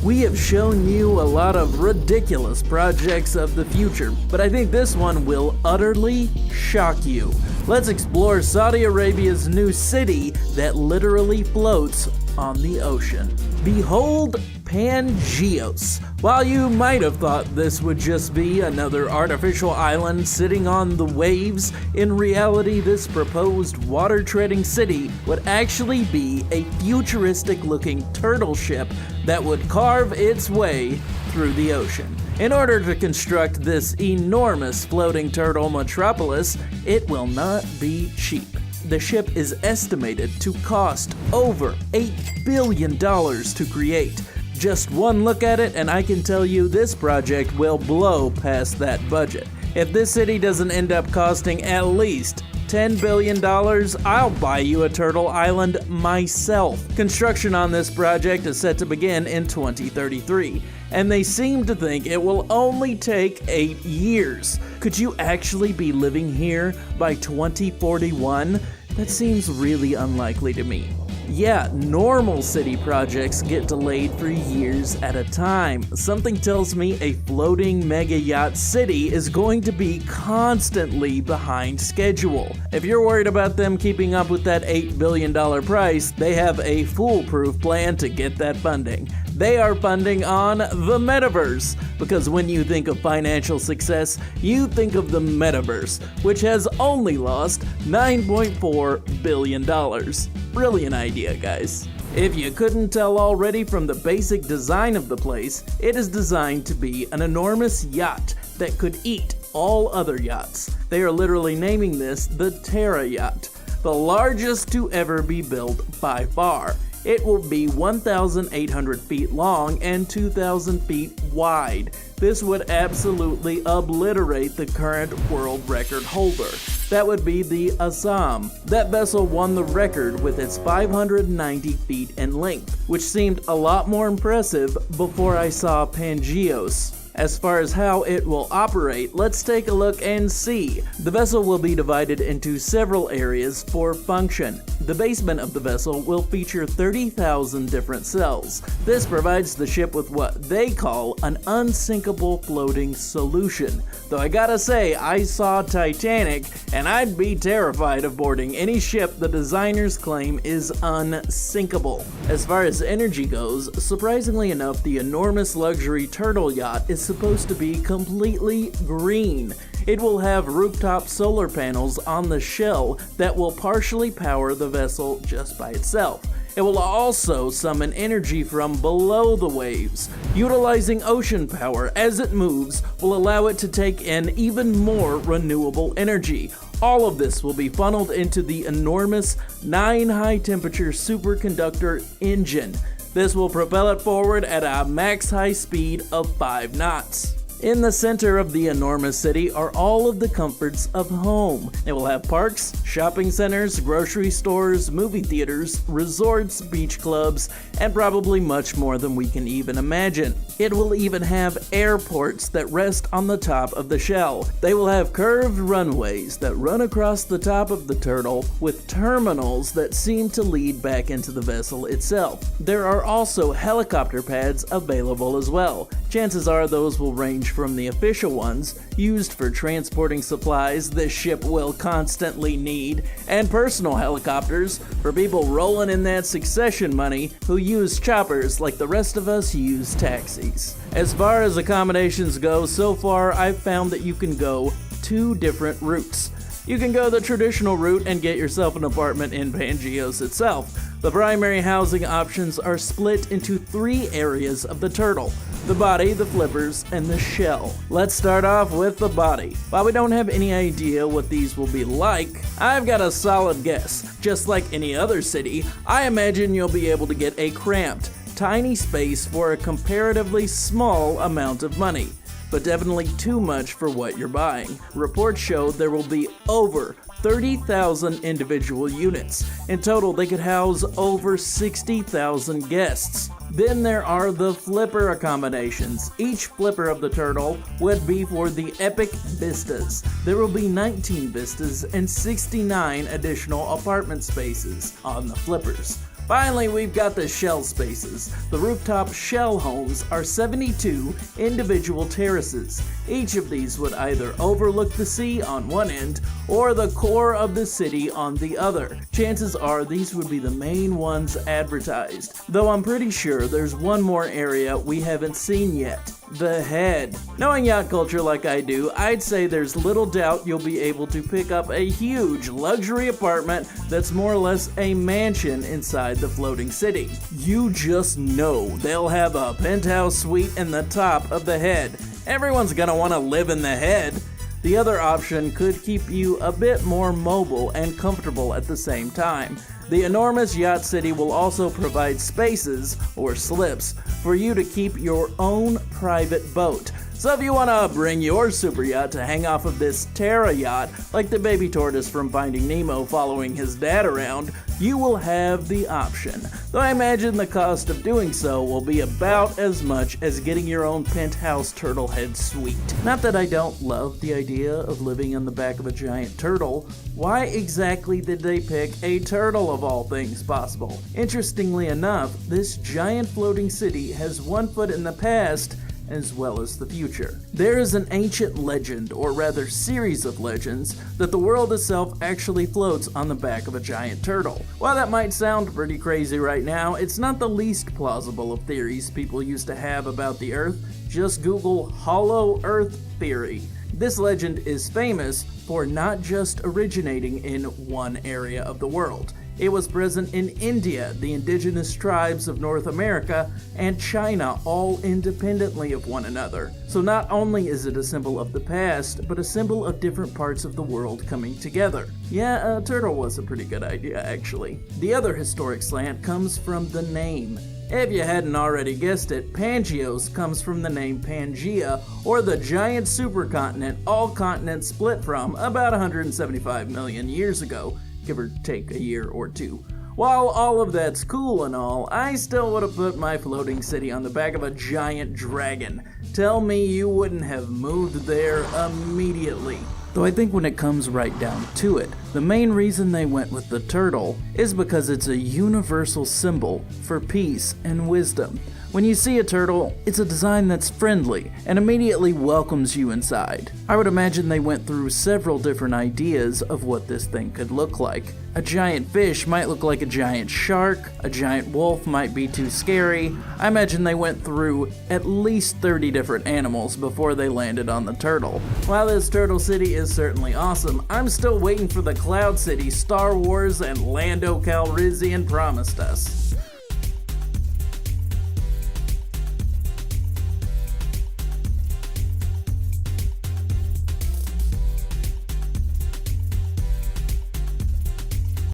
We have shown you a lot of ridiculous projects of the future, but I think this one will utterly shock you. Let's explore Saudi Arabia's new city that literally floats on the ocean. Behold Pangeos. While you might have thought this would just be another artificial island sitting on the waves, in reality this proposed water-treading city would actually be a futuristic-looking turtle ship that would carve its way through the ocean. In order to construct this enormous floating turtle metropolis, it will not be cheap. The ship is estimated to cost over $8 billion to create. Just one look at it and I can tell you this project will blow past that budget. If this city doesn't end up costing at least $10 billion, I'll buy you a turtle island myself. Construction on this project is set to begin in 2033, and they seem to think it will only take 8 years. Could you actually be living here by 2041? That seems really unlikely to me. Yeah, normal city projects get delayed for years at a time. Something tells me a floating mega yacht city is going to be constantly behind schedule. If you're worried about them keeping up with that $8 billion price, they have a foolproof plan to get that funding. They are funding on the metaverse, because when you think of financial success, you think of the metaverse, which has only lost $9.4 billion. Brilliant idea, guys. If you couldn't tell already from the basic design of the place, it is designed to be an enormous yacht that could eat all other yachts. They are literally naming this the Terra Yacht, the largest to ever be built by far. It will be 1,800 feet long and 2,000 feet wide. This would absolutely obliterate the current world record holder. That would be the Assam. That vessel won the record with its 590 feet in length, which seemed a lot more impressive before I saw Pangeos. As far as how it will operate, let's take a look and see. The vessel will be divided into several areas for function. The basement of the vessel will feature 30,000 different cells. This provides the ship with what they call an unsinkable floating solution. Though I gotta say, I saw Titanic, and I'd be terrified of boarding any ship the designers claim is unsinkable. As far as energy goes, surprisingly enough, the enormous luxury turtle yacht is supposed to be completely green. It will have rooftop solar panels on the shell that will partially power the vessel just by itself. It will also summon energy from below the waves. Utilizing ocean power as it moves will allow it to take in even more renewable energy. All of this will be funneled into the enormous 9 high-temperature superconductor engine. This will propel it forward at a max high speed of 5 knots. In the center of the enormous city are all of the comforts of home. It will have parks, shopping centers, grocery stores, movie theaters, resorts, beach clubs, and probably much more than we can even imagine. It will even have airports that rest on the top of the shell. They will have curved runways that run across the top of the turtle with terminals that seem to lead back into the vessel itself. There are also helicopter pads available as well. Chances are those will range from the official ones, used for transporting supplies this ship will constantly need, and personal helicopters for people rolling in that succession money who use choppers like the rest of us use taxis. As far as accommodations go, so far I've found that you can go 2 different routes. You can go the traditional route and get yourself an apartment in Pangeos itself. The primary housing options are split into 3 areas of the turtle: the body, the flippers, and the shell. Let's start off with the body. While we don't have any idea what these will be like, I've got a solid guess. Just like any other city, I imagine you'll be able to get a cramped, tiny space for a comparatively small amount of money, but definitely too much for what you're buying. Reports show there will be over 30,000 individual units. In total, they could house over 60,000 guests. Then there are the flipper accommodations. Each flipper of the turtle would be for the epic vistas. There will be 19 vistas and 69 additional apartment spaces on the flippers. Finally, we've got the shell spaces. The rooftop shell homes are 72 individual terraces. Each of these would either overlook the sea on one end or the core of the city on the other. Chances are these would be the main ones advertised, though I'm pretty sure there's one more area we haven't seen yet. The head. Knowing yacht culture like I do, I'd say there's little doubt you'll be able to pick up a huge luxury apartment that's more or less a mansion inside the floating city. You just know they'll have a penthouse suite in the top of the head. Everyone's gonna want to live in the head. The other option could keep you a bit more mobile and comfortable at the same time. The enormous yacht city will also provide spaces, or slips, for you to keep your own private boat. So if you want to bring your super yacht to hang off of this Terra yacht, like the baby tortoise from Finding Nemo following his dad around, you will have the option. Though I imagine the cost of doing so will be about as much as getting your own penthouse turtle head suite. Not that I don't love the idea of living on the back of a giant turtle. Why exactly did they pick a turtle of all things possible? Interestingly enough, this giant floating city has one foot in the past as well as the future. There is an ancient legend, or rather series of legends, that the world itself actually floats on the back of a giant turtle. While that might sound pretty crazy right now, it's not the least plausible of theories people used to have about the Earth. Just Google Hollow Earth theory. This legend is famous for not just originating in one area of the world. It was present in India, the indigenous tribes of North America, and China, all independently of one another. So not only is it a symbol of the past, but a symbol of different parts of the world coming together. Yeah, a turtle was a pretty good idea, actually. The other historic slant comes from the name. If you hadn't already guessed it, Pangeos comes from the name Pangea, or the giant supercontinent all continents split from about 175 million years ago, give or take a year or two. While all of that's cool and all, I still would have put my floating city on the back of a giant dragon. Tell me you wouldn't have moved there immediately. Though I think when it comes right down to it, the main reason they went with the turtle is because it's a universal symbol for peace and wisdom. When you see a turtle, it's a design that's friendly and immediately welcomes you inside. I would imagine they went through several different ideas of what this thing could look like. A giant fish might look like a giant shark, a giant wolf might be too scary. I imagine they went through at least 30 different animals before they landed on the turtle. While this turtle city is certainly awesome, I'm still waiting for the Cloud City Star Wars and Lando Calrissian promised us.